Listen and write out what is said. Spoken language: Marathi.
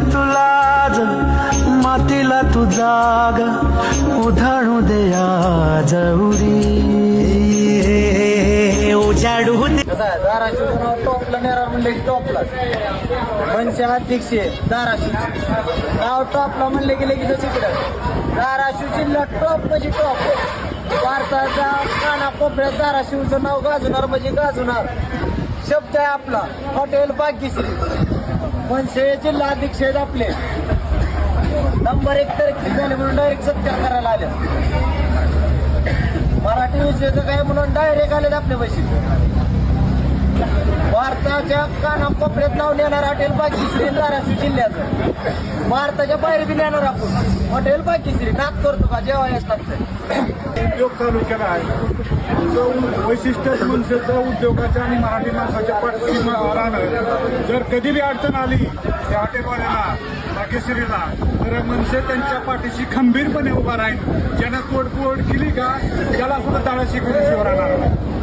तुलाज मातीला तू जाग उधाणू दे आज उडी उजाडू दे. धाराशिव टॉपला नेणार म्हणले की टॉपला पंच अध्यक्ष धाराशिव नाव टॉपला म्हणले की लगेच तिकडं धाराशिव जिल्हा टॉप म्हणजे टॉप भारताच्या कानाकोपऱ्यात धाराशिवचं नाव गाजवणार म्हणजे गाजवणार शब्द आहे आपला हॉटेल भाग्यश्री मनसे जिल्हा अध्यक्ष आहेत आपले नंबर 1 तरक्की झाले म्हणून डायरेक्ट सत्कार करायला आले मराठी विषयाचं काय म्हणून डायरेक्ट आले आपल्या पैसे भारताच्या कानाकोपऱ्यात नाव नेणार हॉटेल भाग्यश्री धाराशिव जिल्ह्याचं भारताच्या बाहेर बी नेणार आपण हॉटेल भाग्यश्री नाक करतो का जेव्हा लागतं उद्योग चालू केला आहे वैशिष्ट्य मनसेचं उद्योगाच्या आणि मराठी माणसाच्या पाठीशी राहणं जर कधी बी अडचण आली त्या हॉटेलवाल्याला भाग्यश्रीला तर मनसे त्यांच्या पाठीशी खंबीरपणे उभा राहील ज्यानं तोडफोड केली का त्याला सुद्धा तळाशी करून शिव राहणार